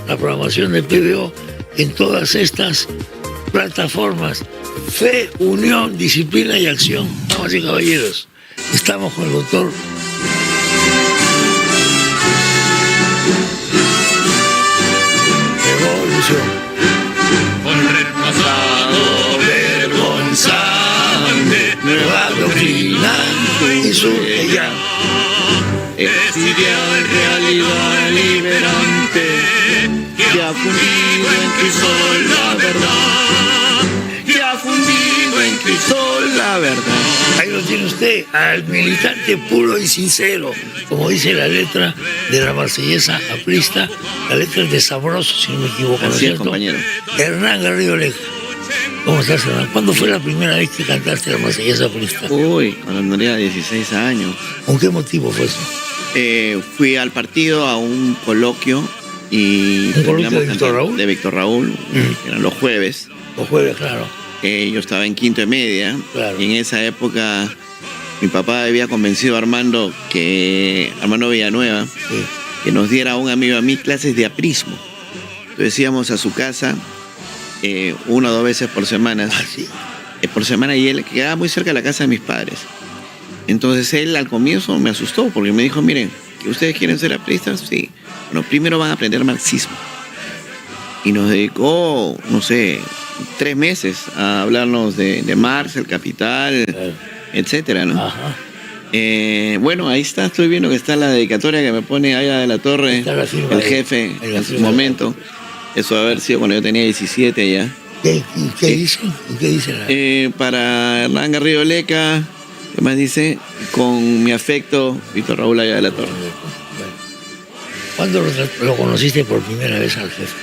la programación de PBO en todas estas plataformas. Fe, unión, disciplina y acción. Damas y caballeros, estamos con el doctor Revolución. Contra el pasado vergonzante, Nueva doctrina insurge ya. es ideal realidad liberante, que ha fundido en crisol la verdad, que ha fundido en crisol la verdad. Ahí lo tiene usted, al militante puro y sincero, como dice la letra de la marsellesa aprista, la letra es de Sabroso, si no me equivoco, ¿no es Así es, cierto? compañero. Hernán Garrido Leca. ¿Cómo estás, Hernán? ¿Cuándo fue la primera vez que cantaste la marsellesa aprista? Uy, cuando tendría 16 años. ¿Con qué motivo fue eso? Fui al partido a un coloquio y ¿Un coloquio de terminamos Víctor cantando- Raúl? de Víctor Raúl, que eran los jueves. Los jueves, claro. Yo estaba en quinto de media, Claro. y en esa época mi papá había convencido a Armando Villanueva, Sí. que nos diera a un amigo a mí clases de aprismo. Entonces íbamos a su casa 1 o 2 veces por semana, Ah, sí. por semana, y él quedaba muy cerca de la casa de mis padres. Entonces él al comienzo me asustó porque me dijo, miren, ¿que ustedes quieren ser apristas? Sí. Bueno, primero van a aprender marxismo. Y nos dedicó, no sé, 3 meses a hablarnos de Marx, el Capital, Claro. etcétera, ¿no? Ajá. Bueno, ahí está, estoy viendo que está la dedicatoria que me pone Aya de la Torre, Está la firma el de- jefe, en la en su firma de- momento. Eso debe haber sido cuando yo tenía 17 ya. ¿Qué dicen? ¿Qué dicen? Para Hernán Garrido Leca, ¿qué más dice? Con mi afecto, Víctor Raúl Aya de la Torre. ¿Cuándo lo conociste por primera vez al jefe?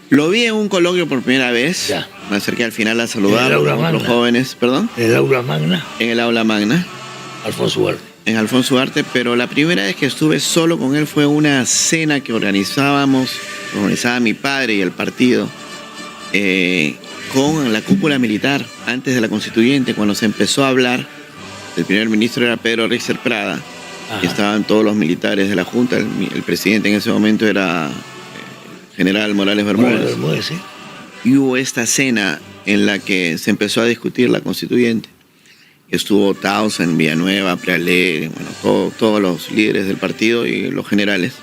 Lo vi en un coloquio por primera vez. Ya. Me acerqué al final a En saludar el a aula los otros magna. jóvenes, perdón, En el aula magna, en el aula magna, Alfonso Huerta. en Alfonso Ugarte, pero la primera vez que estuve solo con él fue una cena que organizaba mi padre y el partido, con la cúpula militar, antes de la constituyente, cuando se empezó a hablar. El primer ministro era Pedro Rixer Prada, y Ajá. estaban todos los militares de la Junta. El presidente en ese momento era general Morales Bermúdez. Bermúdez, sí. Y hubo esta cena en la que se empezó a discutir la constituyente. Estuvo Townsend, Villanueva, Prealé, bueno, todos los líderes del partido y los generales.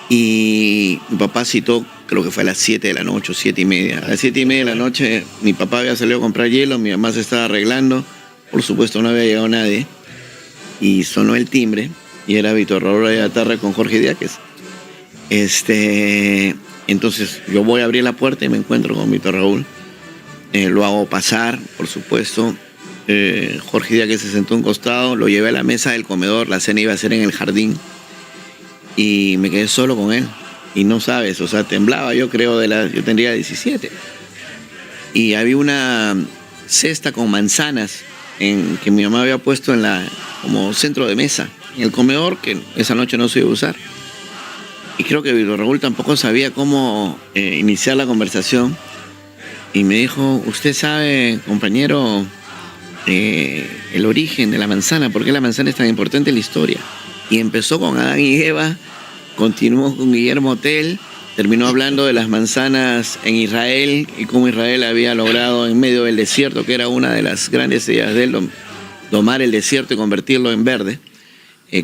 Y mi papá citó, creo que fue a las 7 de la noche, 7:30. A las 7:30 de la noche mi papá había salido a comprar hielo, mi mamá se estaba arreglando, por supuesto no había llegado nadie, y sonó el timbre, y era Víctor Raúl de la Torre con Jorge Diáquez. Entonces yo voy a abrir la puerta y me encuentro con Víctor Raúl. Lo hago pasar, por supuesto. Jorge Díaz, que se sentó a un costado, lo llevé a la mesa del comedor, la cena iba a ser en el jardín, y me quedé solo con él. Y no sabes, o sea, temblaba, yo creo, yo tendría 17. Y había una cesta con manzanas que mi mamá había puesto como centro de mesa, en el comedor, que esa noche no se iba a usar. Y creo que Víctor Raúl tampoco sabía cómo iniciar la conversación. Y me dijo, ¿usted sabe, compañero, el origen de la manzana? ¿Por qué la manzana es tan importante en la historia? Y empezó con Adán y Eva, continuó con Guillermo Tell, terminó hablando de las manzanas en Israel y cómo Israel había logrado en medio del desierto, que era una de las grandes ideas de él, domar el desierto y convertirlo en verde,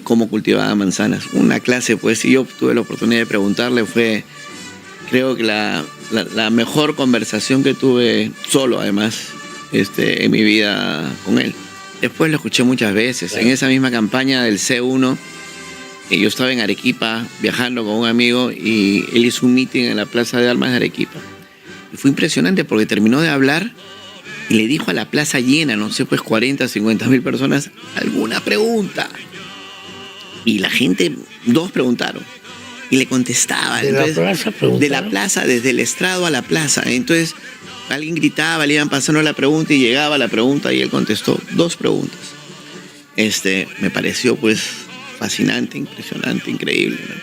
cómo cultivaba manzanas. Una clase, pues, y yo tuve la oportunidad de preguntarle, fue, creo que la mejor conversación que tuve solo, además, en mi vida con él. Después lo escuché muchas veces. Claro. En esa misma campaña del C1, yo estaba en Arequipa viajando con un amigo y él hizo un meeting en la Plaza de Armas de Arequipa. Y fue impresionante porque terminó de hablar y le dijo a la plaza llena, no sé, pues 40, 50 mil personas, ¿alguna pregunta? Y la gente, 2 preguntaron. Y le contestaba. ¿De la plaza preguntaron? De la plaza, desde el estrado a la plaza. Entonces, alguien gritaba, le iban pasando la pregunta y llegaba la pregunta y él contestó 2 preguntas. Me pareció, pues, fascinante, impresionante, increíble, ¿no?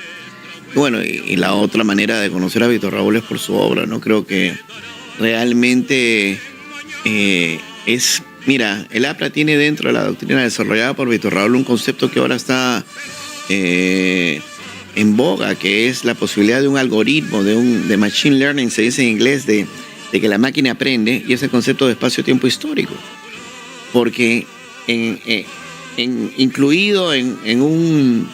Y bueno, y la otra manera de conocer a Víctor Raúl es por su obra, ¿no? Creo que realmente mira, el APRA tiene dentro de la doctrina desarrollada por Víctor Raúl un concepto que ahora está en boga, que es la posibilidad de un algoritmo, de machine learning, se dice en inglés, de que la máquina aprende, y ese concepto de espacio-tiempo histórico. Porque incluido en un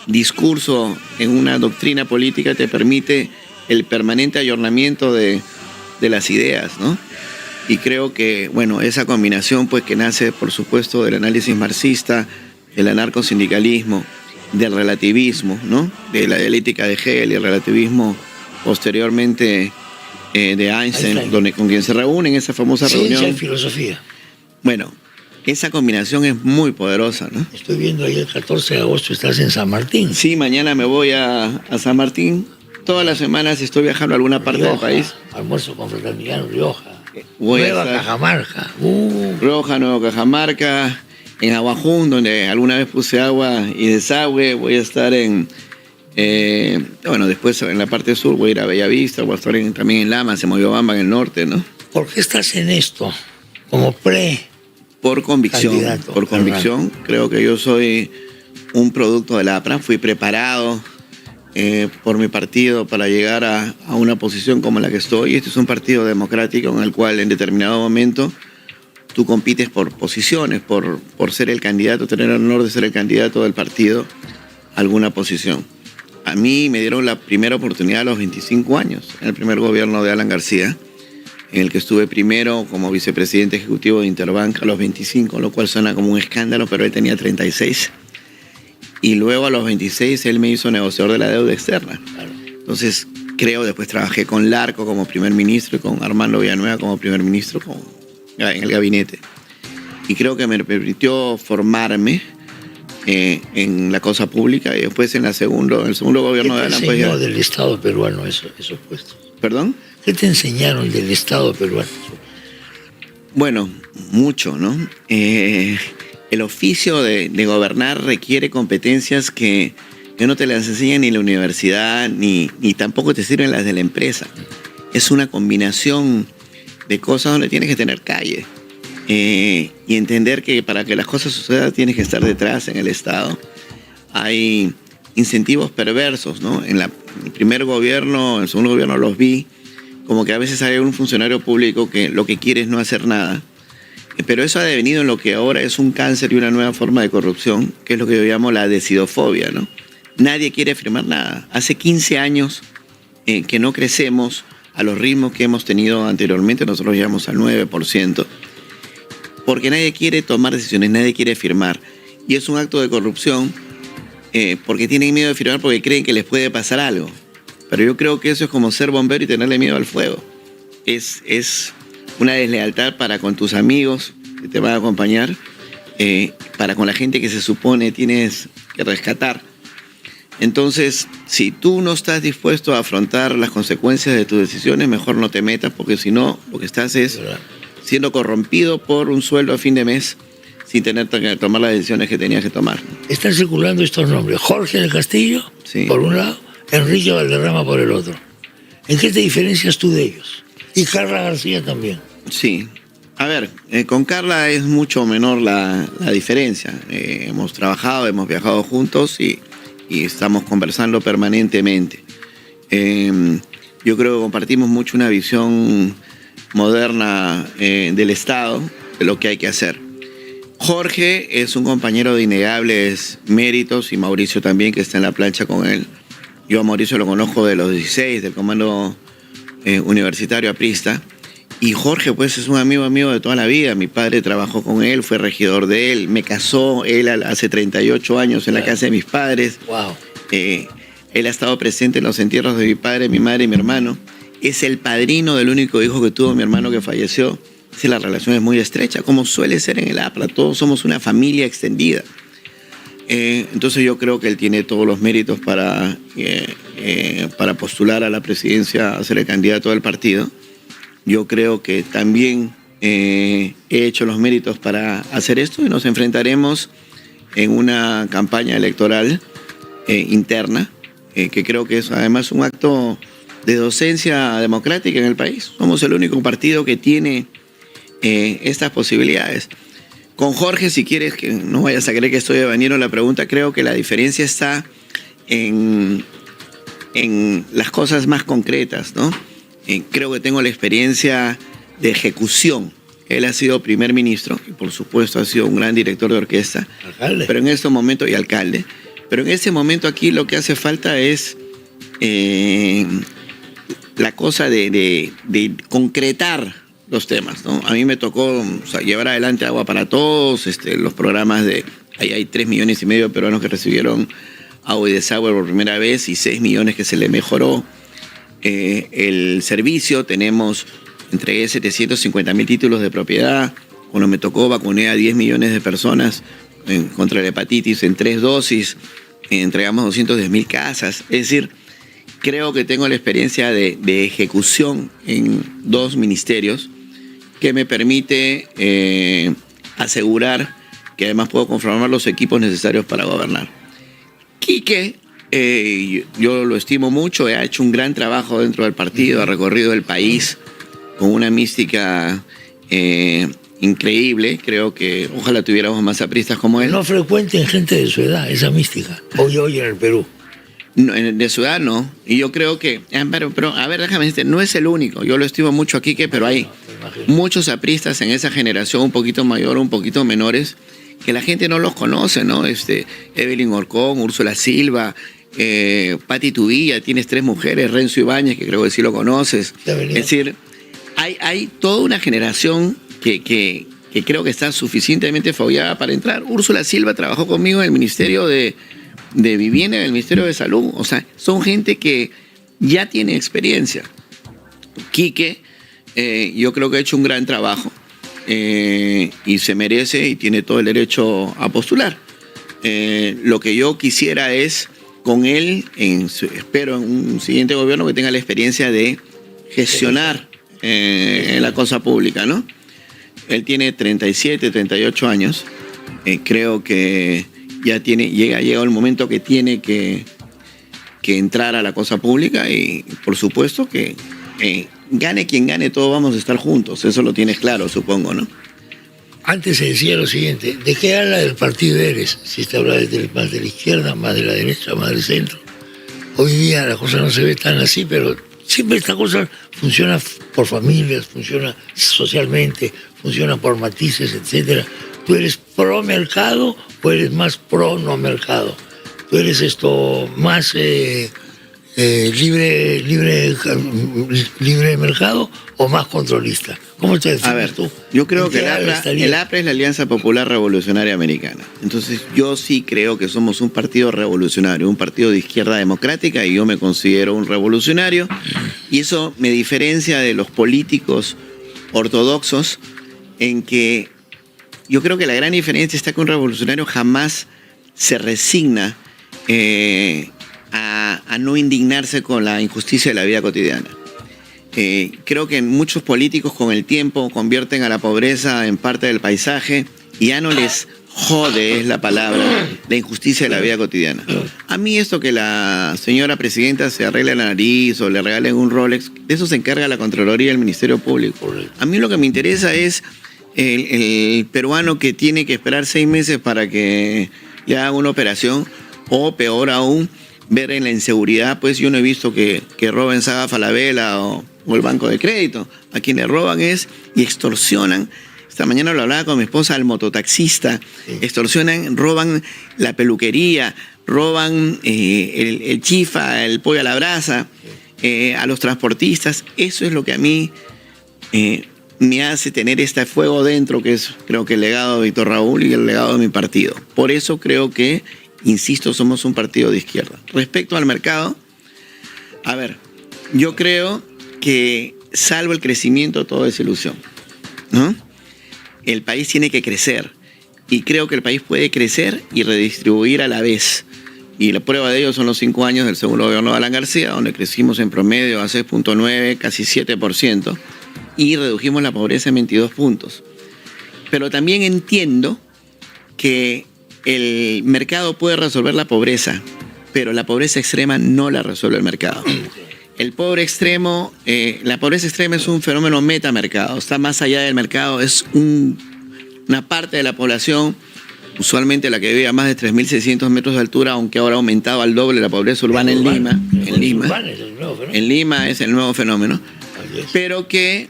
discurso, en una doctrina política, te permite el permanente ayornamiento de las ideas, ¿no? Y creo que, bueno, esa combinación, pues, que nace, por supuesto, del análisis marxista, del anarcosindicalismo, del relativismo, ¿no? De la dialéctica de Hegel y el relativismo posteriormente de Einstein, con quien se reúne en esa famosa reunión. Ciencia y filosofía. Bueno, esa combinación es muy poderosa, ¿no? Estoy viendo ahí el 14 de agosto, estás en San Martín. Sí, mañana me voy a San Martín. Todas las semanas estoy viajando a alguna parte del país. Almuerzo con Fraternidad en Rioja. Nueva Cajamarca. Rioja, Nueva Cajamarca. En Aguajún, donde alguna vez puse agua y desagüe. Voy a estar después en la parte sur voy a ir a Bellavista, voy a estar también en Lamas, en Moyobamba, en el norte, ¿no? ¿Por qué estás en esto? Por convicción. Por convicción. Creo que yo soy un producto de la APRA. Fui preparado por mi partido para llegar a una posición como la que estoy. Este es un partido democrático en el cual en determinado momento tú compites por posiciones, por ser el candidato, tener el honor de ser el candidato del partido a alguna posición. A mí me dieron la primera oportunidad a los 25 años, en el primer gobierno de Alan García, en el que estuve primero como vicepresidente ejecutivo de Interbank a los 25, lo cual suena como un escándalo, pero él tenía 36. Y luego a los 26 él me hizo negociador de la deuda externa. Entonces, después trabajé con Larco como primer ministro y con Armando Villanueva como primer ministro en el gabinete. Y creo que me permitió formarme en la cosa pública, y después en el segundo gobierno de Alan. ¿Qué te enseñó del Estado peruano esos puestos? ¿Perdón? ¿Qué te enseñaron del Estado peruano? Bueno, mucho, ¿no? El oficio de gobernar requiere competencias que no te las enseñan ni la universidad, ni tampoco te sirven las de la empresa. Es una combinación de cosas donde tienes que tener calle. Y entender que para que las cosas sucedan tienes que estar detrás en el Estado. Hay incentivos perversos, ¿no? En el primer gobierno, en el segundo gobierno los vi, como que a veces hay un funcionario público que lo que quiere es no hacer nada. Pero eso ha devenido en lo que ahora es un cáncer y una nueva forma de corrupción, que es lo que yo llamo la decidofobia, ¿no? Nadie quiere firmar nada. Hace 15 años que no crecemos a los ritmos que hemos tenido anteriormente, nosotros llegamos al 9%. Porque nadie quiere tomar decisiones, nadie quiere firmar. Y es un acto de corrupción porque tienen miedo de firmar porque creen que les puede pasar algo. Pero yo creo que eso es como ser bombero y tenerle miedo al fuego. Es una deslealtad para con tus amigos que te van a acompañar, para con la gente que se supone tienes que rescatar. Entonces, si tú no estás dispuesto a afrontar las consecuencias de tus decisiones, mejor no te metas, porque si no, lo que estás es siendo corrompido por un sueldo a fin de mes sin tener que tomar las decisiones que tenías que tomar. Están circulando estos nombres. Jorge del Castillo, sí, por un lado, Enrique Valderrama por el otro. ¿En qué te diferencias tú de ellos? Y Carla García también. Sí. A ver, con Carla es mucho menor la diferencia. Hemos trabajado, hemos viajado juntos y estamos conversando permanentemente. Yo creo que compartimos mucho una visión moderna del Estado, de lo que hay que hacer. Jorge es un compañero de innegables méritos, y Mauricio también, que está en la plancha con él. Yo a Mauricio lo conozco de los 16, del comando universitario aprista. Y Jorge, pues, es un amigo de toda la vida. Mi padre trabajó con él, fue regidor de él, me casó él hace 38 años en la casa de mis padres. Wow. Él ha estado presente en los entierros de mi padre, mi madre y mi hermano. Es el padrino del único hijo que tuvo mi hermano que falleció. Sí, la relación es muy estrecha, como suele ser en el APRA. Todos somos una familia extendida. Entonces yo creo que él tiene todos los méritos para postular a la presidencia, a ser el candidato del partido. Yo creo que también he hecho los méritos para hacer esto, y nos enfrentaremos en una campaña electoral interna, que creo que es además un acto de docencia democrática en el país. Somos el único partido que tiene estas posibilidades. Con Jorge, si quieres, que no vayas a creer que estoy evadiendo la pregunta, creo que la diferencia está en en las cosas más concretas, ¿no? Creo que tengo la experiencia de ejecución. Él ha sido primer ministro y por supuesto ha sido un gran director de orquesta. Alcalde. Pero en este momento, y alcalde, pero en ese momento aquí lo que hace falta es la cosa de concretar los temas, ¿no? A mí me tocó llevar adelante Agua para Todos, los programas de... Ahí hay 3,5 millones de peruanos que recibieron agua y desagüe por primera vez y 6 millones que se le mejoró el servicio. Entregué 750.000 títulos de propiedad. Cuando me tocó, vacuné a 10 millones de personas contra la hepatitis en 3 dosis. Entregamos 210.000 casas. Es decir, creo que tengo la experiencia de ejecución en 2 ministerios que me permite asegurar que además puedo conformar los equipos necesarios para gobernar. Quique, yo lo estimo mucho, ha hecho un gran trabajo dentro del partido, ha recorrido el país con una mística increíble. Creo que ojalá tuviéramos más apristas como él. No frecuente en gente de su edad esa mística, hoy en el Perú. No, de su edad no. Y yo creo que... Pero a ver, déjame decirte, no es el único. Yo lo estimo mucho a Quique, pero hay muchos apristas en esa generación, un poquito mayor, un poquito menores, que la gente no los conoce, ¿no? Evelyn Orcón, Úrsula Silva, Pati Tubilla, tienes 3 mujeres, Renzo Ibáñez, que creo que sí lo conoces. Es decir, hay toda una generación que creo que está suficientemente fogueada para entrar. Úrsula Silva trabajó conmigo en el Ministerio de Vivienda, en el Ministerio de Salud. O sea, son gente que ya tiene experiencia. Quique, yo creo que ha hecho un gran trabajo y se merece y tiene todo el derecho a postular. Lo que yo quisiera es, con él, espero en un siguiente gobierno que tenga la experiencia de gestionar la cosa pública, ¿no? Él tiene 37, 38 años. Creo que ya llega el momento que tiene que entrar a la cosa pública y por supuesto que gane quien gane, todos vamos a estar juntos. Eso lo tienes claro, supongo, ¿no? Antes se decía lo siguiente: ¿de qué habla del partido eres? Si te habla más de la izquierda, más de la derecha, más del centro. Hoy día la cosa no se ve tan así, pero siempre esta cosa funciona por familias, funciona socialmente, funciona por matices, etcétera. ¿Tú eres pro mercado o eres más pro no mercado? ¿Tú eres más libre de mercado o más controlista? ¿Cómo te defines tú? Yo creo que el APRA es la Alianza Popular Revolucionaria Americana. Entonces yo sí creo que somos un partido revolucionario, un partido de izquierda democrática, y yo me considero un revolucionario, y eso me diferencia de los políticos ortodoxos, en que yo creo que la gran diferencia está que un revolucionario jamás se resigna a no indignarse con la injusticia de la vida cotidiana. Creo que muchos políticos con el tiempo convierten a la pobreza en parte del paisaje y ya no les jode, es la palabra, la injusticia de la vida cotidiana. A mí esto que la señora presidenta se arregle la nariz o le regalen un Rolex, de eso se encarga la Contraloría del Ministerio Público. A mí lo que me interesa es el peruano que tiene que esperar 6 meses para que le hagan una operación, o peor aún, ver en la inseguridad. Pues yo no he visto que roben Saga Falabella o el Banco de Crédito. A quienes roban y extorsionan. Esta mañana lo hablaba con mi esposa, al mototaxista. Extorsionan, roban la peluquería, roban el chifa, el pollo a la brasa, a los transportistas. Eso es lo que a mí me hace tener este fuego dentro, que es, creo que el legado de Víctor Raúl y el legado de mi partido. Por eso creo que, insisto, somos un partido de izquierda. Respecto al mercado, a ver, yo creo que salvo el crecimiento, todo es ilusión, ¿no? El país tiene que crecer, y creo que el país puede crecer y redistribuir a la vez. Y la prueba de ello son los 5 años del segundo gobierno de Alan García, donde crecimos en promedio a 6.9, casi 7%, y redujimos la pobreza en 22 puntos. Pero también entiendo que el mercado puede resolver la pobreza, pero la pobreza extrema no la resuelve el mercado. La pobreza extrema es un fenómeno metamercado, está más allá del mercado, es una parte de la población usualmente la que vive a más de 3.600 metros de altura, aunque ahora ha aumentado al doble la pobreza urbana en Lima. En Lima es el nuevo fenómeno. Pero que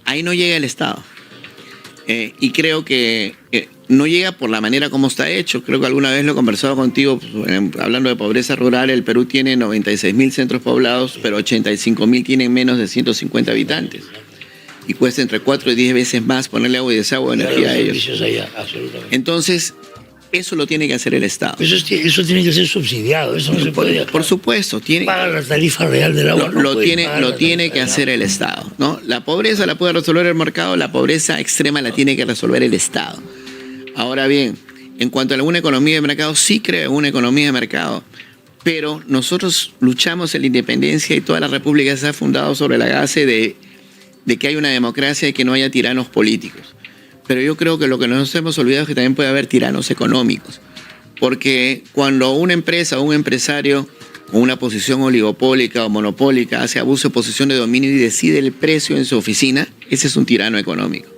ahí no llega el Estado. Y creo que no llega por la manera como está hecho. Creo que alguna vez lo he conversado contigo, hablando de pobreza rural. El Perú tiene 96.000 centros poblados, pero 85.000 tienen menos de 150 habitantes. Y cuesta entre 4 y 10 veces más ponerle agua y desagüe, energía a ellos. Entonces, eso lo tiene que hacer el Estado. Eso tiene que ser subsidiado, eso no se puede. Por supuesto, tiene. Paga la tarifa real del agua. Lo tiene que hacer el Estado, ¿no? La pobreza la puede resolver el mercado, la pobreza extrema la tiene que resolver el Estado. Ahora bien, en cuanto a alguna economía de mercado, sí creo en una economía de mercado, pero nosotros luchamos en la independencia y toda la república se ha fundado sobre la base de que hay una democracia y que no haya tiranos políticos. Pero yo creo que lo que nos hemos olvidado es que también puede haber tiranos económicos. Porque cuando una empresa o un empresario con una posición oligopólica o monopólica hace abuso de posición de dominio y decide el precio en su oficina, ese es un tirano económico.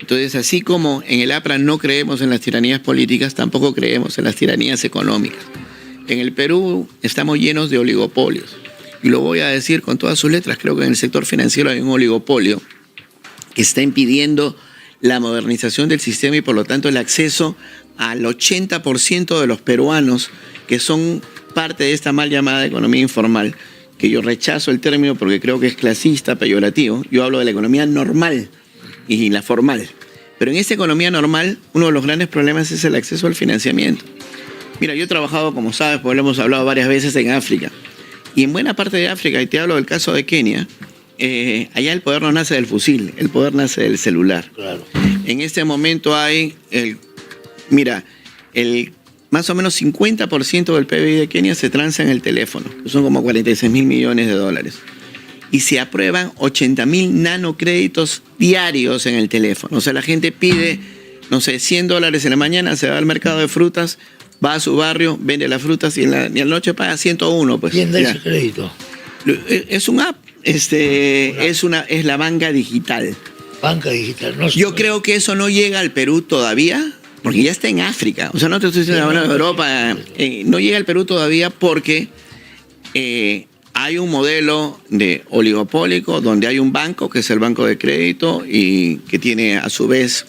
Entonces, así como en el APRA no creemos en las tiranías políticas, tampoco creemos en las tiranías económicas. En el Perú estamos llenos de oligopolios. Y lo voy a decir con todas sus letras, creo que en el sector financiero hay un oligopolio que está impidiendo la modernización del sistema y por lo tanto el acceso al 80% de los peruanos que son parte de esta mal llamada economía informal, que yo rechazo el término porque creo que es clasista, peyorativo. Yo hablo de la economía normal y la formal. Pero en esta economía normal, uno de los grandes problemas es el acceso al financiamiento. Mira, yo he trabajado, como sabes, porque lo hemos hablado varias veces, en África. Y en buena parte de África, y te hablo del caso de Kenia, allá el poder no nace del fusil, el poder nace del celular. Claro. En este momento hay, más o menos 50% del PBI de Kenia se transa en el teléfono, que son como 46.000 millones de dólares. Y se aprueban 80.000 nanocréditos diarios en el teléfono. O sea, la gente pide, no sé, $100 en la mañana, se va al mercado de frutas, va a su barrio, vende las frutas y en la noche paga 101. Pues. ¿Quién da ese crédito? Es un app, es la banca digital. Banca digital. No, yo creo que eso no llega al Perú todavía, porque ya está en África. O sea, no te estoy diciendo de Europa. No llega al Perú todavía porque hay un modelo de oligopólico donde hay un banco, que es el banco de crédito, y que tiene a su vez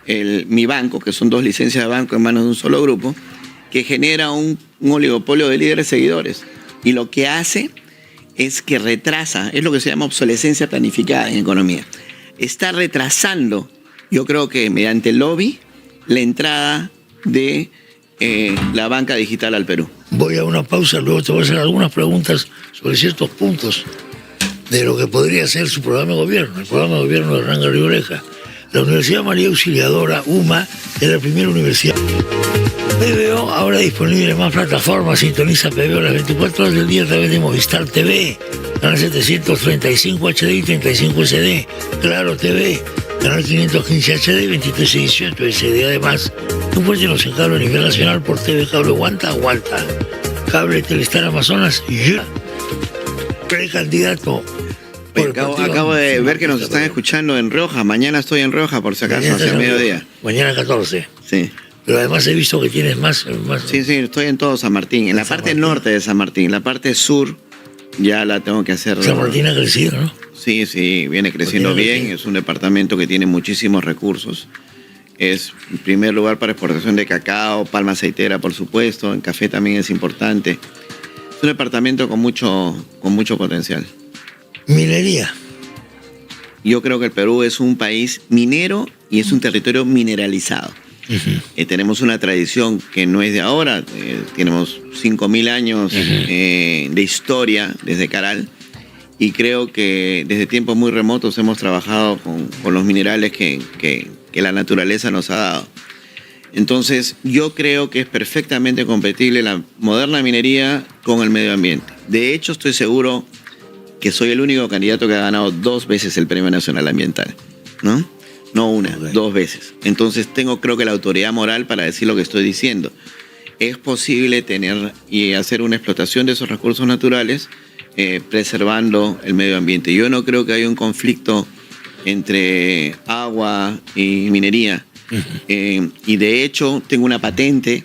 Mi Banco, que son 2 licencias de banco en manos de un solo grupo, que genera un oligopolio de líderes seguidores. Y lo que hace es que retrasa, es lo que se llama obsolescencia planificada en economía. Está retrasando, yo creo que mediante el lobby, la entrada de la banca digital al Perú. Voy a una pausa, luego te voy a hacer algunas preguntas sobre ciertos puntos de lo que podría ser su programa de gobierno, el programa de gobierno de Hernán Garrido Oreja. La Universidad María Auxiliadora, UMA, es la primera universidad. PBO ahora disponible en más plataformas. Sintoniza PBO las 24 horas del día a través de Movistar TV, canal 735 HD y 35 SD, Claro TV, canal 515 HD y 23 y 18 SD. Además, compórtenos en cable a nivel nacional por TV Cable Guanta, Cable Telestar Amazonas y ya. Precandidato. Acabo de ver que nos están escuchando en Rioja. Mañana estoy en Rioja, por si acaso, hacia el mediodía. Mañana 14. Sí. Pero además he visto que tienes más. Sí, estoy en todo San Martín. En la parte norte de San Martín. La parte sur ya la tengo que hacer. San Martín ha crecido, ¿no? Sí, viene creciendo bien. Es un departamento que tiene muchísimos recursos. Es en primer lugar para exportación de cacao, palma aceitera, por supuesto. En café también es importante. Es un departamento con mucho potencial. Minería. Yo creo que el Perú es un país minero y es un territorio mineralizado. Tenemos una tradición que no es de ahora, tenemos 5.000 años de historia desde Caral, y creo que desde tiempos muy remotos hemos trabajado con los minerales que la naturaleza nos ha dado. Entonces yo creo que es perfectamente compatible la moderna minería con el medio ambiente. De hecho, estoy seguro que soy el único candidato que ha ganado 2 veces el Premio Nacional Ambiental, ¿no? No una, 2 veces. Entonces tengo, creo que, la autoridad moral para decir lo que estoy diciendo. Es posible tener y hacer una explotación de esos recursos naturales preservando el medio ambiente. Yo no creo que haya un conflicto entre agua y minería. Y de hecho tengo una patente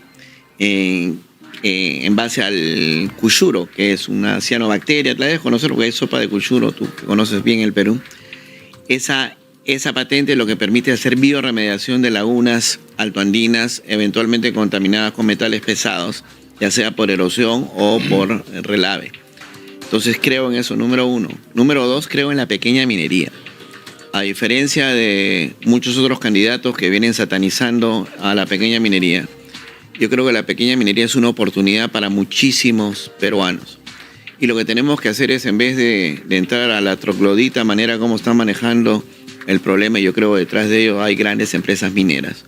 en base al cuyuro, que es una cianobacteria. Te la dejo conocer porque es sopa de cuyuro, tú que conoces bien el Perú. Esa patente lo que permite hacer bioremediación de lagunas altoandinas eventualmente contaminadas con metales pesados, ya sea por erosión o por relave. Entonces creo en eso, número uno. Número dos, creo en la pequeña minería. A diferencia de muchos otros candidatos que vienen satanizando a la pequeña minería, yo creo que la pequeña minería es una oportunidad para muchísimos peruanos. Y lo que tenemos que hacer es, en vez de entrar a la troglodita manera como están manejando el problema, yo creo que detrás de ello hay grandes empresas mineras,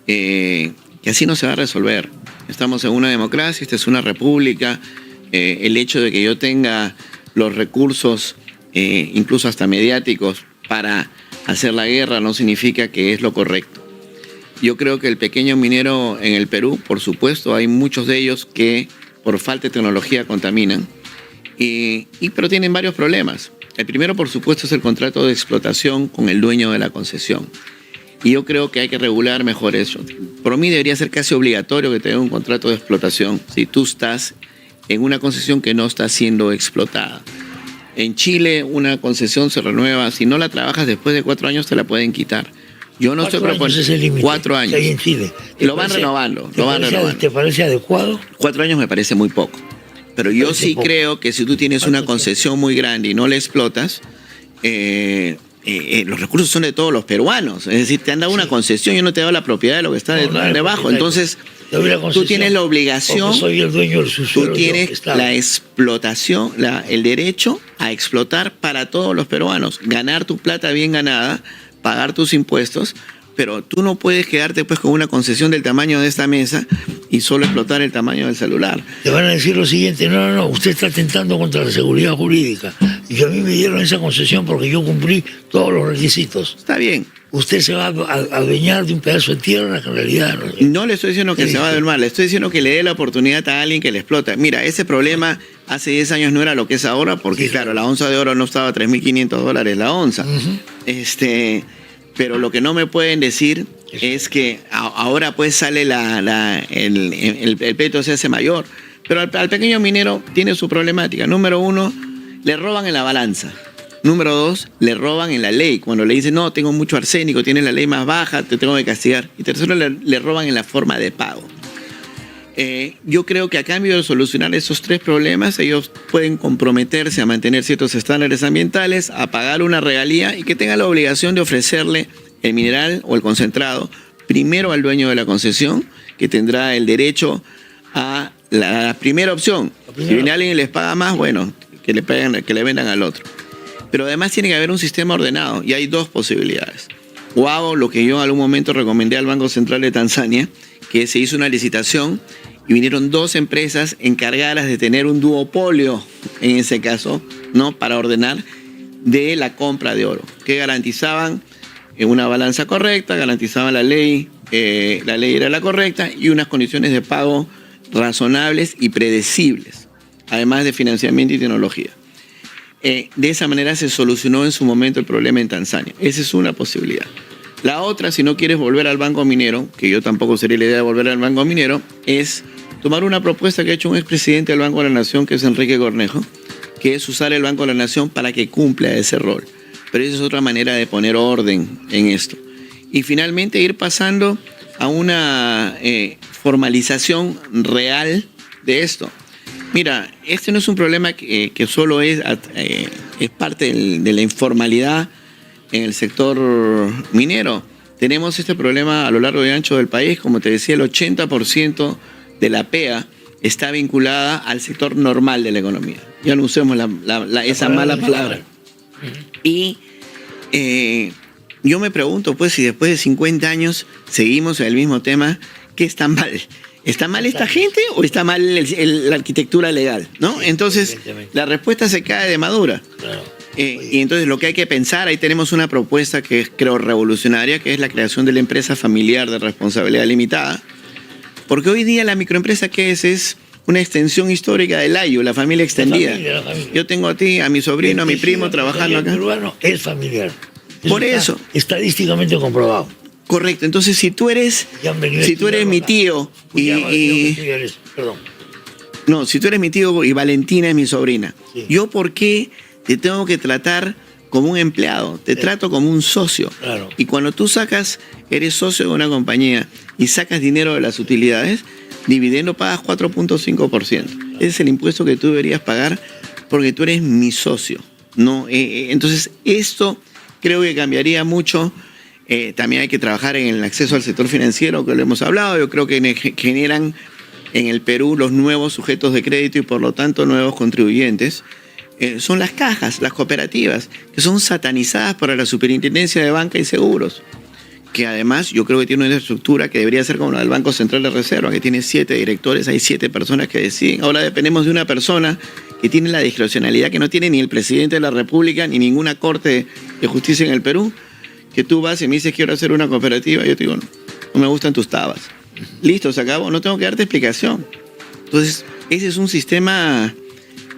que así no se va a resolver. Estamos en una democracia, esta es una república. El hecho de que yo tenga los recursos, incluso hasta mediáticos, para hacer la guerra no significa que es lo correcto. Yo creo que el pequeño minero en el Perú, por supuesto, hay muchos de ellos que por falta de tecnología contaminan, pero tienen varios problemas. El primero, por supuesto, es el contrato de explotación con el dueño de la concesión. Y yo creo que hay que regular mejor eso. Por mí debería ser casi obligatorio que tenga un contrato de explotación si tú estás en una concesión que no está siendo explotada. En Chile una concesión se renueva, si no la trabajas después de 4 años te la pueden quitar. Yo no estoy proponiendo 4 años. Ahí en Chile. Y lo van renovando. ¿Te parece adecuado? 4 años me parece muy poco. Pero yo sí creo que si tú tienes una concesión muy grande y no la explotas, los recursos son de todos los peruanos. Es decir, te han dado una concesión y no te ha dado la propiedad de lo que está debajo. Entonces, tú tienes la obligación, soy el dueño del tú tienes la explotación, el derecho a explotar para todos los peruanos. Ganar tu plata bien ganada, pagar tus impuestos, pero tú no puedes quedarte pues con una concesión del tamaño de esta mesa y solo explotar el tamaño del celular. Te van a decir lo siguiente: no, usted está atentando contra la seguridad jurídica. Y a mí me dieron esa concesión porque yo cumplí todos los requisitos. Está bien. Usted se va a adueñar de un pedazo de tierra que en realidad no le estoy diciendo que se va a adueñar, le estoy diciendo que le dé la oportunidad a alguien que le explota. Mira, ese problema hace 10 años no era lo que es ahora, porque sí, claro, la onza de oro no estaba a $3.500 la onza. Pero lo que no me pueden decir es que ahora pues sale el pleito se hace mayor. Pero al pequeño minero tiene su problemática. Número uno, le roban en la balanza. Número dos, le roban en la ley. Cuando le dicen, no, tengo mucho arsénico, tienes la ley más baja, te tengo que castigar. Y tercero, le roban en la forma de pago. Yo creo que a cambio de solucionar esos 3 problemas, ellos pueden comprometerse a mantener ciertos estándares ambientales, a pagar una regalía y que tengan la obligación de ofrecerle el mineral o el concentrado primero al dueño de la concesión, que tendrá el derecho a la primera opción. Si viene alguien y les paga más, bueno, que le vendan al otro. Pero además tiene que haber un sistema ordenado y hay 2 posibilidades. O hago lo que yo en algún momento recomendé al Banco Central de Tanzania, que se hizo una licitación y vinieron 2 empresas encargadas de tener un duopolio, en ese caso, ¿no?, para ordenar de la compra de oro, que garantizaban una balanza correcta, garantizaban la ley era la correcta y unas condiciones de pago razonables y predecibles, además de financiamiento y tecnología. De esa manera se solucionó en su momento el problema en Tanzania. Esa es una posibilidad. La otra, si no quieres volver al Banco Minero, que yo tampoco sería la idea de volver al Banco Minero, es tomar una propuesta que ha hecho un expresidente del Banco de la Nación, que es Enrique Cornejo, que es usar el Banco de la Nación para que cumpla ese rol. Pero esa es otra manera de poner orden en esto. Y finalmente ir pasando a una formalización real de esto. Mira, este no es un problema que solo es parte de la informalidad en el sector minero. Tenemos este problema a lo largo y ancho del país. Como te decía, el 80% de la PEA está vinculada al sector normal de la economía. Ya no usemos esa mala palabra. Y yo me pregunto, pues, si después de 50 años seguimos en el mismo tema, ¿qué está mal? ¿Está mal esta gente o está mal la arquitectura legal? ¿No? Entonces, la respuesta se cae de madura. Y entonces lo que hay que pensar, ahí tenemos una propuesta que es, creo, revolucionaria, que es la creación de la empresa familiar de responsabilidad limitada. Porque hoy día la microempresa, ¿qué es? Es una extensión histórica del AYU, la familia extendida. La familia. Yo tengo a ti, a mi sobrino, a mi primo trabajando acá. El peruano es familiar. Por eso. Estadísticamente comprobado. Correcto. Entonces, si tú eres mi tío si tú eres mi tío y Valentina es mi sobrina, Sí. ¿yo por qué te tengo que tratar como un empleado? Te trato como un socio. Claro. Y cuando tú eres socio de una compañía y sacas dinero de las utilidades, dividendo pagas 4.5%. Ese es el impuesto que tú deberías pagar porque tú eres mi socio, ¿no? Entonces, esto creo que cambiaría mucho. También hay que trabajar en el acceso al sector financiero, que lo hemos hablado. Yo creo que generan en el Perú los nuevos sujetos de crédito y por lo tanto nuevos contribuyentes. Son las cajas, las cooperativas, que son satanizadas por la Superintendencia de Banca y Seguros, que además yo creo que tiene una estructura que debería ser como la del Banco Central de Reserva, que tiene 7 directores, hay 7 personas que deciden. Ahora dependemos de una persona que tiene la discrecionalidad que no tiene ni el presidente de la República ni ninguna corte de justicia en el Perú, que tú vas y me dices quiero hacer una cooperativa, yo te digo no me gustan tus tabas. Listo, se acabó, no tengo que darte explicación. Entonces, ese es un sistema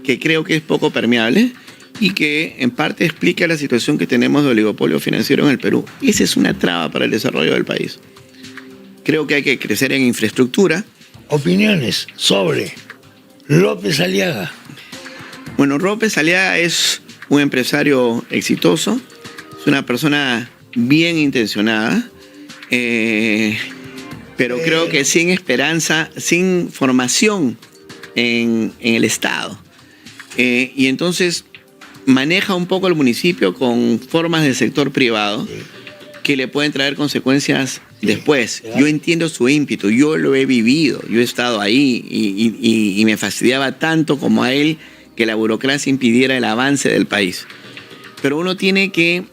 que creo que es poco permeable y que en parte explica la situación que tenemos de oligopolio financiero en el Perú. Esa es una traba para el desarrollo del país. Creo que hay que crecer en infraestructura. Opiniones sobre López Aliaga. Bueno, López Aliaga es un empresario exitoso, es una persona bien intencionada, pero creo que sin esperanza, sin formación en el Estado. Y entonces maneja un poco el municipio con formas del sector privado que le pueden traer consecuencias después. Yo entiendo su ímpetu, yo lo he vivido, yo he estado ahí y me fastidiaba tanto como a él que la burocracia impidiera el avance del país. Pero uno tiene que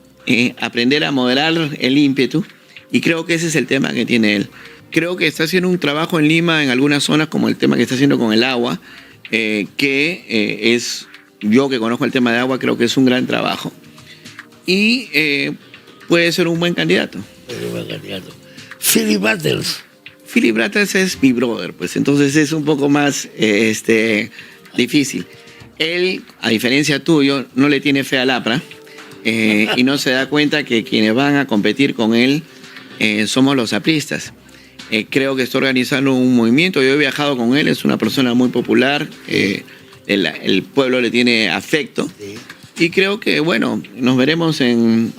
aprender a moderar el ímpetu y creo que ese es el tema que tiene él. Creo que está haciendo un trabajo en Lima en algunas zonas, como el tema que está haciendo con el agua, yo que conozco el tema de agua, creo que es un gran trabajo. Y puede ser un buen candidato. Philip Battles. Philip Battles es mi brother, pues entonces es un poco más difícil. Él, a diferencia tuyo, no le tiene fe al APRA y no se da cuenta que quienes van a competir con él somos los apristas. Creo que está organizando un movimiento. Yo he viajado con él, es una persona muy popular. El pueblo le tiene afecto. Y creo que, bueno, nos veremos en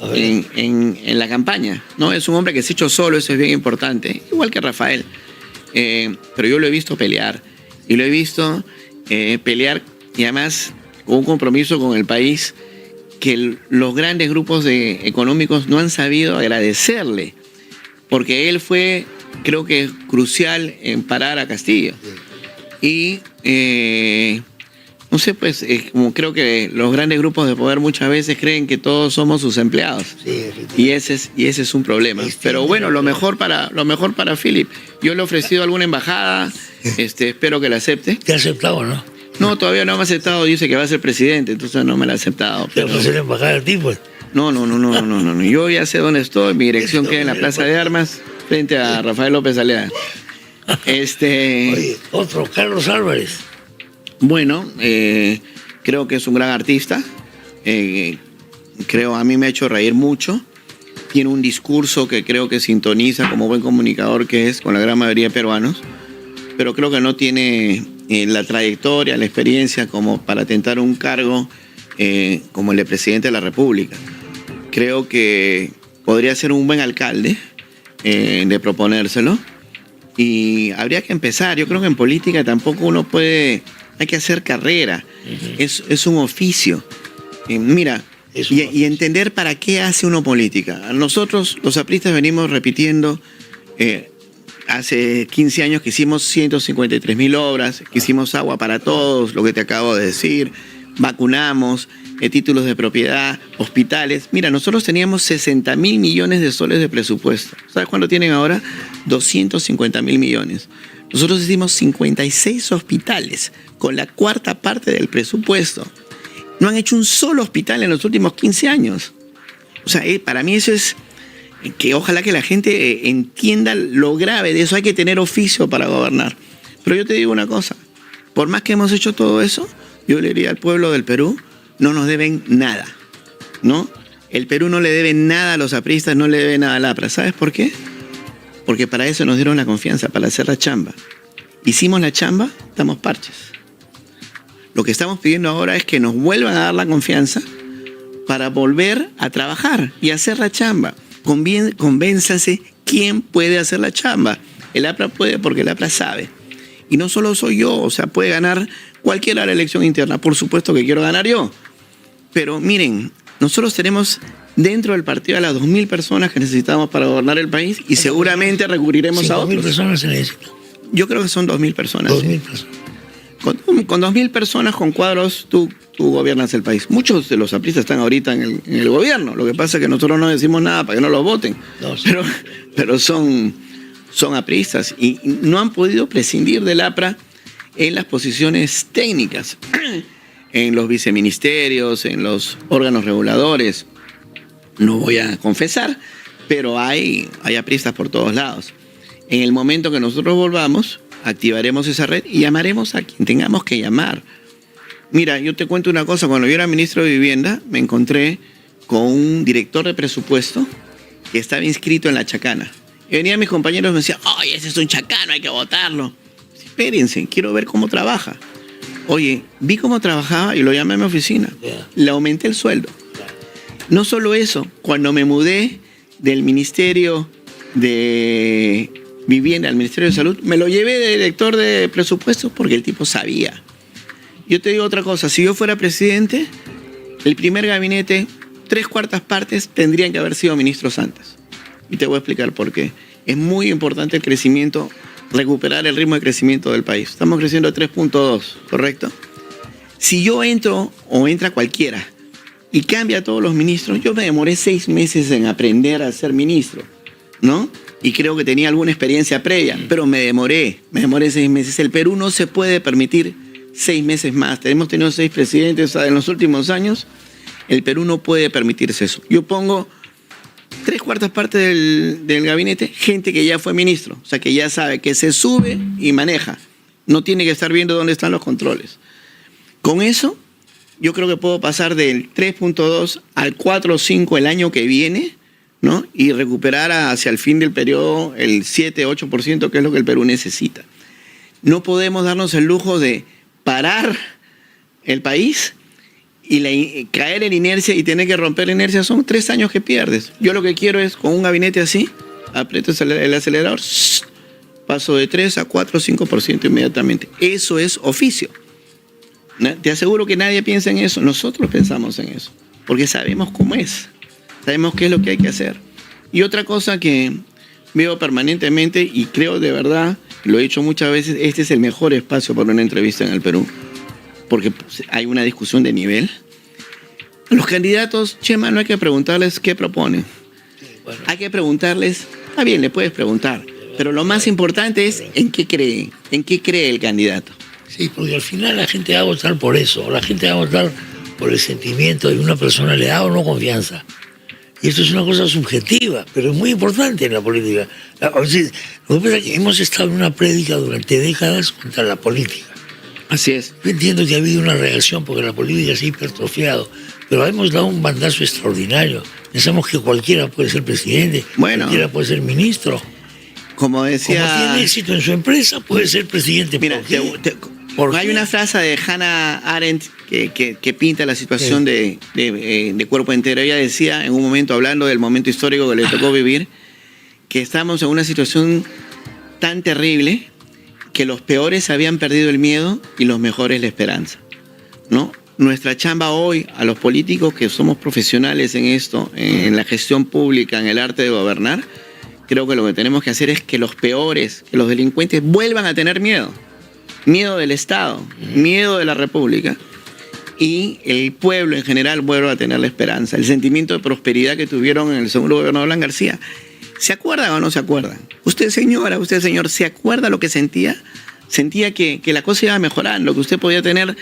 la campaña, ¿no? Es un hombre que se ha hecho solo, eso es bien importante. Igual que Rafael. Pero yo lo he visto pelear. Y lo he visto pelear, y además con un compromiso con el país que los grandes grupos económicos no han sabido agradecerle. Porque él fue, creo que, crucial en parar a Castillo. Y no sé, pues, como creo que los grandes grupos de poder muchas veces creen que todos somos sus empleados. Sí, y ese es un problema. Pero bueno, lo mejor para Philip. Yo le he ofrecido alguna embajada, espero que la acepte. ¿Te ha aceptado, no? No, todavía no me ha aceptado, dice que va a ser presidente, entonces no me la ha aceptado. ¿Te ofreció la embajada al tipo? No. Yo ya sé dónde estoy, mi dirección queda en la Plaza de Armas, frente a Rafael López Aliaga. Oye, otro, Carlos Álvarez. Bueno, creo que es un gran artista. A mí me ha hecho reír mucho. Tiene un discurso que creo que sintoniza como buen comunicador que es con la gran mayoría de peruanos. Pero creo que no tiene la trayectoria, la experiencia como para tentar un cargo como el de presidente de la República. Creo que podría ser un buen alcalde de proponérselo. Y habría que empezar. Yo creo que en política tampoco uno puede... Hay que hacer carrera. Es un oficio. Mira, y entender para qué hace uno política. Nosotros, los apristas, venimos repitiendo... hace 15 años que hicimos 153.000 obras, que hicimos agua para todos, lo que te acabo de decir, vacunamos, títulos de propiedad, hospitales. Mira, nosotros teníamos 60.000 millones de soles de presupuesto. ¿Sabes cuánto tienen ahora? 250.000 millones. Nosotros hicimos 56 hospitales con la cuarta parte del presupuesto. No han hecho un solo hospital en los últimos 15 años. O sea, para mí eso es... que ojalá que la gente entienda lo grave de eso. Hay que tener oficio para gobernar. Pero yo te digo una cosa, por más que hemos hecho todo eso, yo le diría al pueblo del Perú, no nos deben nada, ¿no? El Perú no le debe nada a los apristas, no le debe nada a la APRA. ¿Sabes por qué? Porque para eso nos dieron la confianza, para hacer la chamba. Hicimos la chamba, damos parches. Lo que estamos pidiendo ahora es que nos vuelvan a dar la confianza para volver a trabajar y hacer la chamba. Convénzase quién puede hacer la chamba. El APRA puede porque el APRA sabe. Y no solo soy yo, o sea, puede ganar cualquiera la elección interna. Por supuesto que quiero ganar yo. Pero miren, nosotros tenemos dentro del partido a las 2.000 personas que necesitamos para gobernar el país y seguramente recurriremos a otros. 5.000 personas se necesitan. Yo creo que son 2.000 personas. 2.000 personas. Con 2.000 personas, con cuadros, tú gobiernas el país. Muchos de los apristas están ahorita en el gobierno. Lo que pasa es que nosotros no decimos nada para que no los voten. No, sí. Pero son apristas y no han podido prescindir del APRA en las posiciones técnicas, en los viceministerios, en los órganos reguladores. No voy a confesar, pero hay apristas por todos lados. En el momento que nosotros volvamos, activaremos esa red y llamaremos a quien tengamos que llamar. Mira, yo te cuento una cosa. Cuando yo era ministro de Vivienda, me encontré con un director de presupuesto que estaba inscrito en la Chacana. Y venían mis compañeros y me decían, oye, ese es un chacano, hay que votarlo. Espérense, quiero ver cómo trabaja. Oye, vi cómo trabajaba y lo llamé a mi oficina. Le aumenté el sueldo. No solo eso, cuando me mudé del Ministerio de Vivienda al Ministerio de Salud, me lo llevé de director de presupuestos porque el tipo sabía. Yo te digo otra cosa, si yo fuera presidente, el primer gabinete, 3/4 partes tendrían que haber sido ministros antes. Y te voy a explicar por qué. Es muy importante el crecimiento, recuperar el ritmo de crecimiento del país. Estamos creciendo a 3.2, ¿correcto? Si yo entro o entra cualquiera y cambia a todos los ministros, yo me demoré 6 meses en aprender a ser ministro, ¿no? Y creo que tenía alguna experiencia previa, pero me demoré 6 meses. El Perú no se puede permitir 6 meses más. Hemos tenido 6 presidentes en los últimos años. El Perú no puede permitirse eso. Yo pongo 3/4 partes del gabinete, gente que ya fue ministro, o sea, que ya sabe, que se sube y maneja. No tiene que estar viendo dónde están los controles. Con eso, yo creo que puedo pasar del 3.2 al 4.5 el año que viene, ¿no? Y recuperar hacia el fin del periodo el 7-8%, que es lo que el Perú necesita. No podemos darnos el lujo de parar el país y caer en inercia y tener que romper la inercia. Son 3 años que pierdes. Yo lo que quiero es, con un gabinete así, aprieto el acelerador, paso de 3 a 4, 5% inmediatamente. Eso es oficio. Te aseguro que nadie piensa en eso. Nosotros pensamos en eso, porque sabemos cómo es. Sabemos qué es lo que hay que hacer. Y otra cosa que veo permanentemente, y creo de verdad, lo he dicho muchas veces, este es el mejor espacio para una entrevista en el Perú, porque hay una discusión de nivel. Los candidatos, Chema, no hay que preguntarles qué proponen. Bueno. Hay que preguntarles, está bien, le puedes preguntar, pero lo más importante es en qué cree el candidato. Sí, porque al final la gente va a votar por eso, la gente va a votar por el sentimiento de que una persona le da o no confianza. Y esto es una cosa subjetiva, pero es muy importante en la política. Lo que pasa es que hemos estado en una prédica durante décadas contra la política. Así es. Yo entiendo que ha habido una reacción porque la política se ha hipertrofiado, pero hemos dado un bandazo extraordinario. Pensamos que cualquiera puede ser presidente, cualquiera puede ser ministro. Como decía... Como tiene éxito en su empresa, puede ser presidente. Mira, hay una frase de Hannah Arendt que pinta la situación de cuerpo entero. Ella decía, en un momento, hablando del momento histórico que le tocó vivir, que estamos en una situación tan terrible que los peores habían perdido el miedo y los mejores la esperanza, ¿no? Nuestra chamba hoy, a los políticos que somos profesionales en esto, en la gestión pública, en el arte de gobernar, creo que lo que tenemos que hacer es que los peores, que los delincuentes vuelvan a tener miedo. Miedo del Estado, miedo de la República, y el pueblo en general vuelva a tener la esperanza, el sentimiento de prosperidad que tuvieron en el segundo gobierno de Alan García. ¿Se acuerdan o no se acuerdan? Usted, señora, usted, señor, ¿se acuerda lo que sentía? Sentía que la cosa iba mejorando, que usted podía tener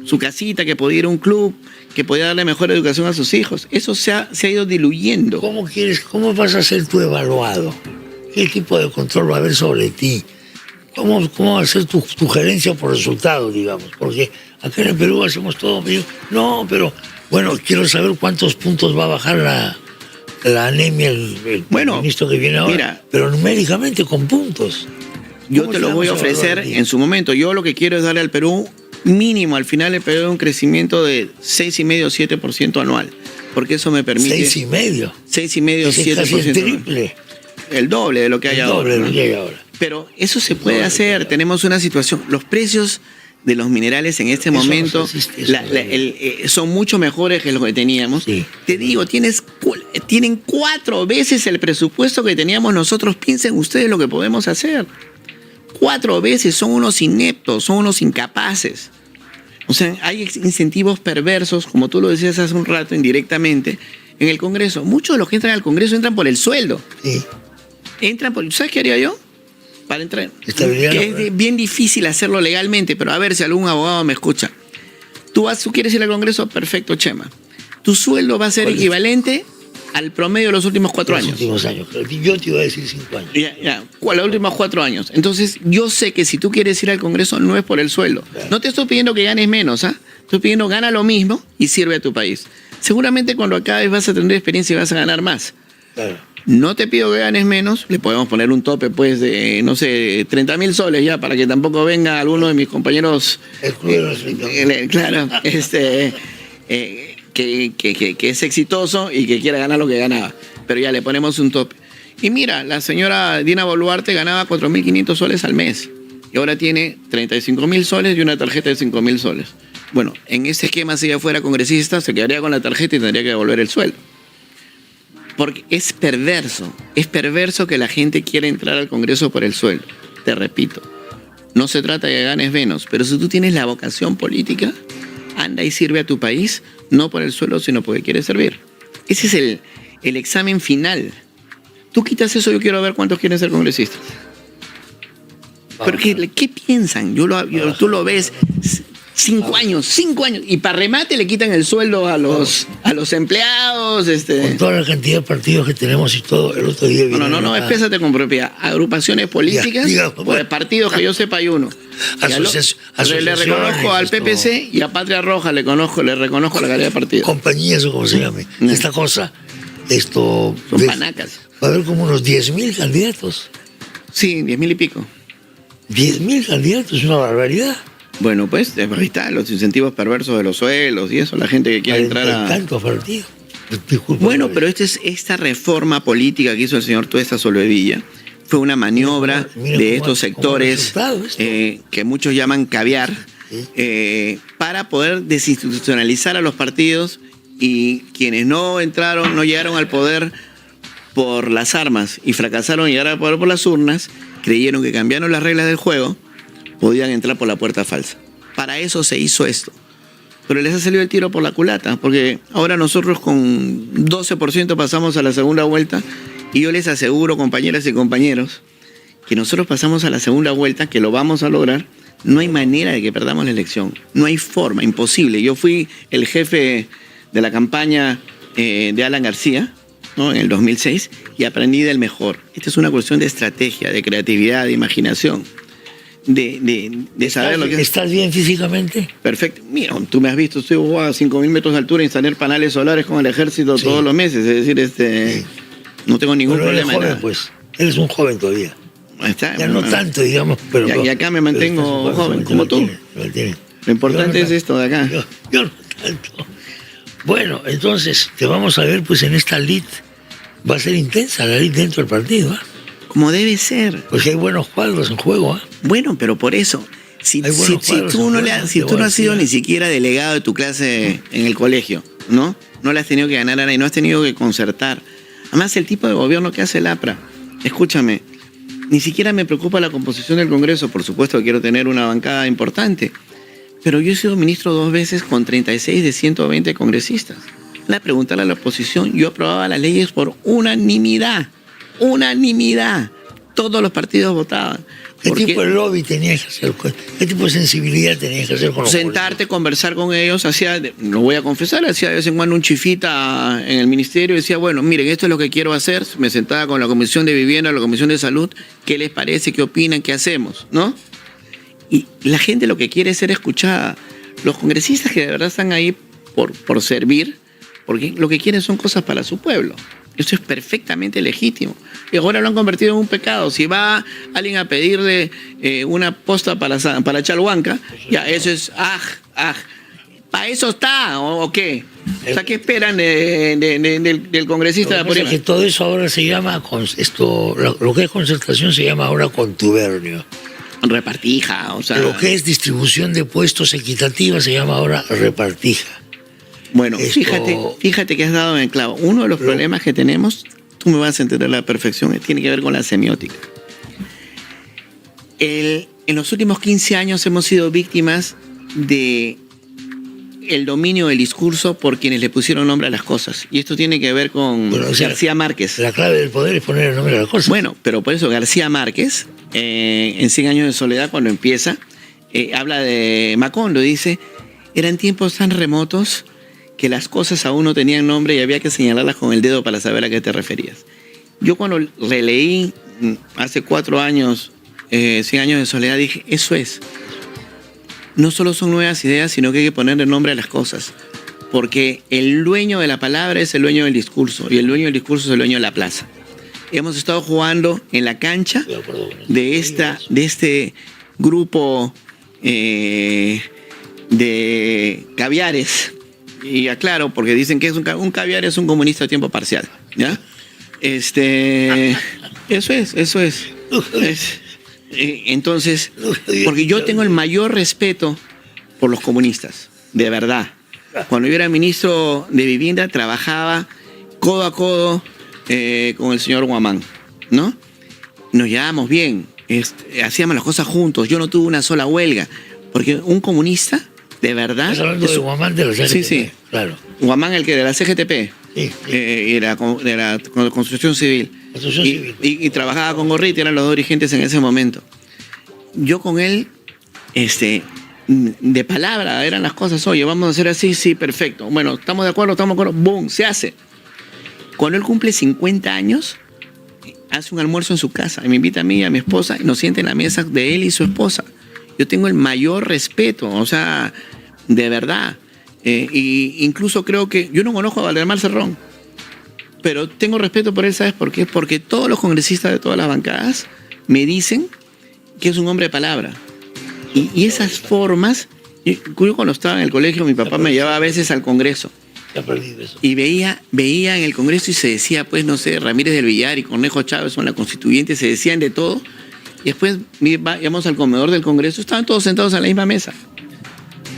su casita, que podía ir a un club, que podía darle mejor educación a sus hijos. Eso se ha ido diluyendo. ¿Cómo vas a ser tú evaluado? ¿Qué tipo de control va a haber sobre ti? ¿Cómo va a ser tu gerencia por resultados, digamos? Porque acá en el Perú hacemos todo. No, pero Bueno, quiero saber cuántos puntos va a bajar la anemia el ministro que viene ahora. Mira, pero numéricamente con puntos. Yo te lo voy a ofrecer en su momento. Yo lo que quiero es darle al Perú mínimo al final del periodo un crecimiento de 6,5-7% anual. Porque eso me permite... 6,5. 6,5-7%. Casi el triple. El doble de lo que hay ahora. El doble de lo que hay ahora. Pero eso se puede hacer. Tenemos una situación. Los precios de los minerales en este momento son mucho mejores que los que teníamos. Sí. Te digo, tienen 4 veces el presupuesto que teníamos nosotros. Piensen ustedes lo que podemos hacer. 4 veces. Son unos ineptos, son unos incapaces. O sea, hay incentivos perversos, como tú lo decías hace un rato, indirectamente, en el Congreso. Muchos de los que entran al Congreso entran por el sueldo. Sí. ¿Sabes qué haría yo? Para entrar. Estabilidad. Que es bien difícil hacerlo legalmente, pero a ver si algún abogado me escucha. Tú quieres ir al Congreso, perfecto, Chema. Tu sueldo va a ser equivalente al promedio de los últimos 4 años. Los últimos años. Yo te iba a decir 5 años. Ya. Los últimos 4 años. Entonces, yo sé que si tú quieres ir al Congreso, no es por el sueldo. Claro. No te estoy pidiendo que ganes menos, ¿ah? Estoy pidiendo gana lo mismo y sirve a tu país. Seguramente cuando acabes vas a tener experiencia y vas a ganar más. Claro. No te pido que ganes menos, le podemos poner un tope pues de, no sé, 30.000 soles ya, para que tampoco venga alguno de mis compañeros, claro, que es exitoso y que quiera ganar lo que ganaba. Pero ya le ponemos un tope. Y mira, la señora Dina Boluarte ganaba 4.500 soles al mes y ahora tiene 35.000 soles y una tarjeta de 5.000 soles. Bueno, en ese esquema, si ella fuera congresista, se quedaría con la tarjeta y tendría que devolver el sueldo. Porque es perverso que la gente quiera entrar al Congreso por el sueldo. Te repito, no se trata de que ganes menos, pero si tú tienes la vocación política, anda y sirve a tu país, no por el sueldo, sino porque quieres servir. Ese es el examen final. Tú quitas eso, yo quiero ver cuántos quieren ser congresistas. Pero ¿qué piensan? Tú lo ves... 5 años, y para remate le quitan el sueldo a los empleados. Con toda la cantidad de partidos que tenemos y todo, el otro día... No, exprésate con propiedad. Agrupaciones políticas, pues, partidos que yo sepa hay uno. Le reconozco al PPC y a Patria Roja le reconozco la calidad de partido. Compañías o como se llame. Esta cosa, son panacas. Va a haber como unos 10.000 candidatos. Sí, 10.000 y pico. 10.000 candidatos, es una barbaridad. Bueno, pues, ahí están los incentivos perversos de los sueldos y eso, la gente que quiere entrar a... tantos partidos. Bueno, pero esta reforma política que hizo el señor Tuesta Solvevilla fue una maniobra de estos sectores que muchos llaman caviar, para poder desinstitucionalizar a los partidos, y quienes no llegaron al poder por las armas y fracasaron en llegar al poder por las urnas, creyeron que cambiaron las reglas del juego, podían entrar por la puerta falsa. Para eso se hizo esto. Pero les ha salido el tiro por la culata, porque ahora nosotros con 12% pasamos a la segunda vuelta, y yo les aseguro, compañeras y compañeros, que nosotros pasamos a la segunda vuelta, que lo vamos a lograr. No hay manera de que perdamos la elección. No hay forma, imposible. Yo fui el jefe de la campaña de Alan García, ¿no?, en el 2006, y aprendí del mejor. Esta es una cuestión de estrategia, de creatividad, de imaginación. De saber lo que es. ¿Estás bien físicamente? Perfecto. Mira, tú me has visto, estoy a 5.000 metros de altura, instalar paneles solares con el ejército todos los meses. Es decir, no tengo ningún problema. Eres joven, pues. Eres un joven todavía. Está, ya no tanto, digamos, pero... Y acá me mantengo joven, como tú. Lo importante es esto de acá. Yo no tanto. Bueno, entonces, te vamos a ver pues en esta lid. Va a ser intensa la lid dentro del partido, ¿eh? Como debe ser. Porque hay buenos cuadros en juego, ¿eh? Bueno, pero por eso, si tú no has sido ni siquiera delegado de tu clase en el colegio, ¿no? No le has tenido que ganar a nadie, no has tenido que concertar. Además, el tipo de gobierno que hace el APRA, escúchame, ni siquiera me preocupa la composición del Congreso. Por supuesto que quiero tener una bancada importante, pero yo he sido ministro 2 veces con 36 de 120 congresistas. La pregunta a la oposición, yo aprobaba las leyes por unanimidad. Unanimidad. Todos los partidos votaban. ¿Qué tipo de lobby tenías que hacer? ¿Qué tipo de sensibilidad tenías que hacer con los sentarte, conversar con ellos, lo voy a confesar, hacía de vez en cuando un chifita en el ministerio y decía, bueno, miren, esto es lo que quiero hacer. Me sentaba con la Comisión de Vivienda, la Comisión de Salud, ¿qué les parece? ¿Qué opinan? ¿Qué hacemos? ¿No? Y la gente lo que quiere es ser escuchada. Los congresistas que de verdad están ahí por servir, porque lo que quieren son cosas para su pueblo. Eso es perfectamente legítimo. Y ahora lo han convertido en un pecado. Si va alguien a pedirle una posta para Chalhuanca, ya eso es ¿para eso está o qué? O sea, ¿qué esperan del congresista? Lo que pasa es que todo eso ahora se llama, lo que es concertación se llama ahora contubernio. Repartija, o sea. Lo que es distribución de puestos equitativa se llama ahora repartija. Bueno, fíjate que has dado en el clavo. Uno de los problemas que tenemos, tú me vas a entender a la perfección, tiene que ver con la semiótica. En los últimos 15 años hemos sido víctimas de el dominio del discurso por quienes le pusieron nombre a las cosas. Y esto tiene que ver con García Márquez. La clave del poder es poner el nombre a las cosas. Bueno, pero por eso García Márquez, en 100 años de soledad, cuando empieza, habla de Macondo, dice, eran tiempos tan remotos que las cosas aún no tenían nombre y había que señalarlas con el dedo para saber a qué te referías. Yo cuando releí hace 4 años, 100 años de soledad, dije, eso es. No solo son nuevas ideas, sino que hay que ponerle nombre a las cosas. Porque el dueño de la palabra es el dueño del discurso, y el dueño del discurso es el dueño de la plaza. Hemos estado jugando en la cancha de este grupo de caviares. Y aclaro, porque dicen que un caviar es un comunista a tiempo parcial, ¿ya? Eso es. Entonces, porque yo tengo el mayor respeto por los comunistas, de verdad. Cuando yo era ministro de Vivienda, trabajaba codo a codo con el señor Guamán, ¿no? Nos llevábamos bien, hacíamos las cosas juntos, yo no tuve una sola huelga, porque un comunista, de verdad... ¿Estás hablando de Guamán de la CGTP? Sí, claro. Guamán, el que de la CGTP, sí. Y de la construcción civil. Y trabajaba con Gorriti, eran los dos dirigentes en ese momento. Yo con él, de palabra, eran las cosas, oye, vamos a hacer así, sí, perfecto. Bueno, estamos de acuerdo, boom, se hace. Cuando él cumple 50 años, hace un almuerzo en su casa, y me invita a mí y a mi esposa, y nos sienta en la mesa de él y su esposa. Yo tengo el mayor respeto, o sea, de verdad. Y incluso creo que, yo no conozco a Valdemar Cerrón, pero tengo respeto por él, ¿sabes por qué? Porque todos los congresistas de todas las bancadas me dicen que es un hombre de palabra. Y esas formas, yo cuando estaba en el colegio, mi papá me llevaba a veces al Congreso. Se ha perdido eso. Y veía en el Congreso y se decía, pues, no sé, Ramírez del Villar y Cornejo Chávez son la constituyente, se decían de todo. Y después íbamos al comedor del Congreso, estaban todos sentados a la misma mesa.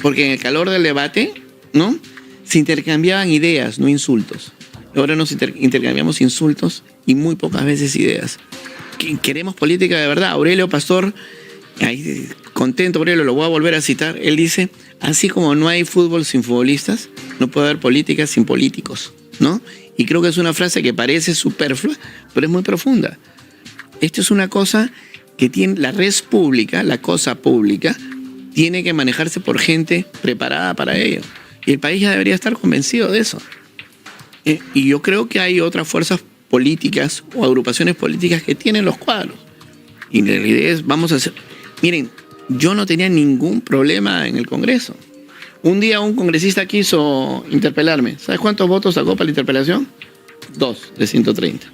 Porque en el calor del debate, ¿no? Se intercambiaban ideas, no insultos. Ahora nos intercambiamos insultos y muy pocas veces ideas. Queremos política de verdad. Aurelio Pastor, ahí, contento Aurelio, lo voy a volver a citar, él dice, así como no hay fútbol sin futbolistas, no puede haber política sin políticos, ¿no? Y creo que es una frase que parece superflua, pero es muy profunda. Esto es una cosa que tiene la red pública, la cosa pública, tiene que manejarse por gente preparada para ello. Y el país ya debería estar convencido de eso. Y yo creo que hay otras fuerzas políticas o agrupaciones políticas que tienen los cuadros. Y la idea es, vamos a hacer... Miren, yo no tenía ningún problema en el Congreso. Un día un congresista quiso interpelarme. ¿Sabes cuántos votos sacó para la interpelación? 2 de 130.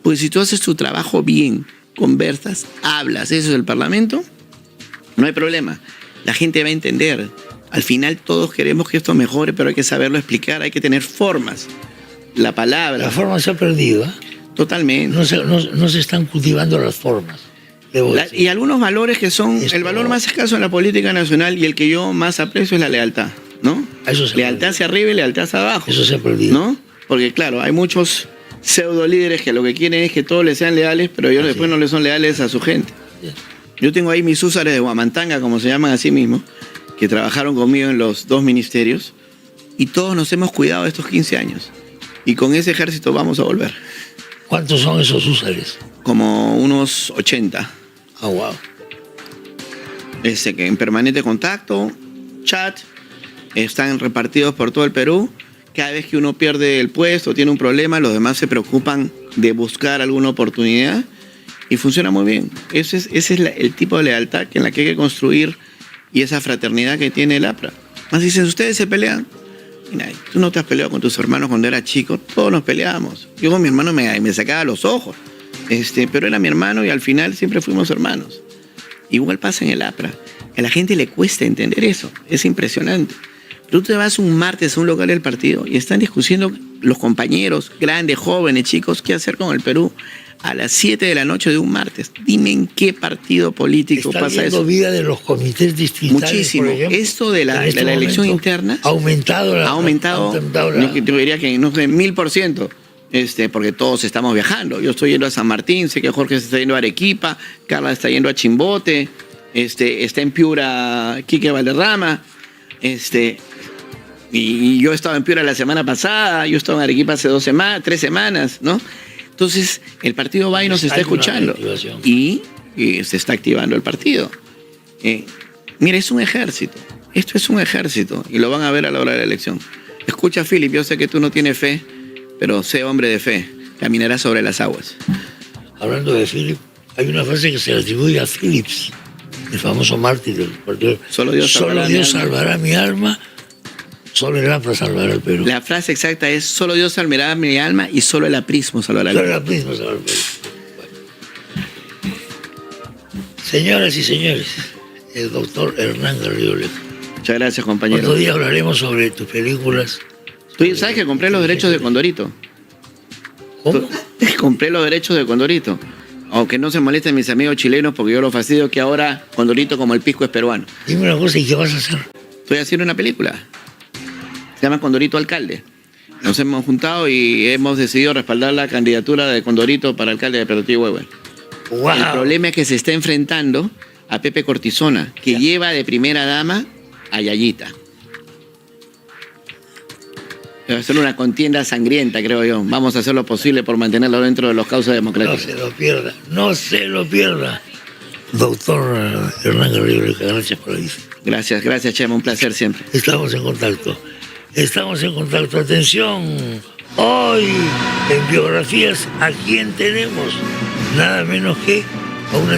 Pues si tú haces tu trabajo bien, conversas, hablas, eso es el Parlamento, no hay problema. La gente va a entender. Al final todos queremos que esto mejore, pero hay que saberlo explicar, hay que tener formas. La palabra... La forma se ha perdido, ¿eh? Totalmente. No se están cultivando las formas. Y algunos valores que son... El valor más escaso en la política nacional y el que yo más aprecio es la lealtad, ¿no? Lealtad hacia arriba y lealtad hacia abajo. Eso se ha perdido. ¿No? Porque claro, hay muchos pseudo líderes que lo que quieren es que todos les sean leales, pero ellos después no le son leales a su gente. Yo tengo ahí mis húsares de Huamantanga, como se llaman a sí mismos, que trabajaron conmigo en los 2 ministerios, y todos nos hemos cuidado estos 15 años. Y con ese ejército vamos a volver. ¿Cuántos son esos húsares? Como unos 80. Ah, wow. Que en permanente contacto, chat, están repartidos por todo el Perú. Cada vez que uno pierde el puesto, tiene un problema, los demás se preocupan de buscar alguna oportunidad y funciona muy bien. Ese es el tipo de lealtad en la que hay que construir y esa fraternidad que tiene el APRA. Más dicen, ustedes se pelean. Mira, tú no te has peleado con tus hermanos cuando eras chico, todos nos peleábamos. Yo con mi hermano me sacaba los ojos, pero era mi hermano y al final siempre fuimos hermanos. Igual pasa en el APRA. A la gente le cuesta entender eso, es impresionante. Tú te vas un martes a un local del partido y están discutiendo los compañeros, grandes, jóvenes, chicos, qué hacer con el Perú a las 7 de la noche de un martes. Dime en qué partido político pasa eso. Vida de los comités distritales. Muchísimo. Esto de la elección interna ha aumentado. Yo diría que no sé, 1000%. Porque todos estamos viajando. Yo estoy yendo a San Martín, sé que Jorge se está yendo a Arequipa, Carla está yendo a Chimbote, está en Piura Quique Valderrama, y yo estaba en Piura la semana pasada, yo estaba en Arequipa hace 3 semanas, ¿no? Entonces, el partido va y nos está escuchando. Y se está activando el partido. Mira, es un ejército. Esto es un ejército. Y lo van a ver a la hora de la elección. Escucha, Philip, yo sé que tú no tienes fe, pero sé hombre de fe. Caminarás sobre las aguas. Hablando de Philip, hay una frase que se le atribuye a Phillips, el famoso mártir del partido. Solo Dios salvará mi alma. Solo el APRA salvará al Perú. La frase exacta es: solo Dios salvará mi alma y solo el aprismo salvará al Perú. Solo el aprismo salvará al Perú. Bueno. Señoras y señores, el doctor Hernán Garrido Lejo. Muchas gracias, compañero. Otro día hablaremos sobre tus películas. ¿Tú sabes que compré los derechos de Condorito? ¿Cómo? Compré los derechos de Condorito. Aunque no se molesten mis amigos chilenos porque yo lo fastidio que ahora Condorito como el pisco es peruano. Dime una cosa, ¿y qué vas a hacer? Estoy haciendo una película. Se llama Condorito Alcalde. Nos hemos juntado y hemos decidido respaldar la candidatura de Condorito para alcalde de Perotti Huehue. Wow. El problema es que se está enfrentando a Pepe Cortisona, que lleva de primera dama a Yayita. Va a ser una contienda sangrienta, creo yo. Vamos a hacer lo posible por mantenerlo dentro de los cauces democráticos. No se lo pierda. Doctor Hernán Garrido Lejo, gracias por la visita. Gracias, Chema, un placer siempre. Estamos en contacto. Atención. Hoy, en Biografías, ¿a quién tenemos? Nada menos que a una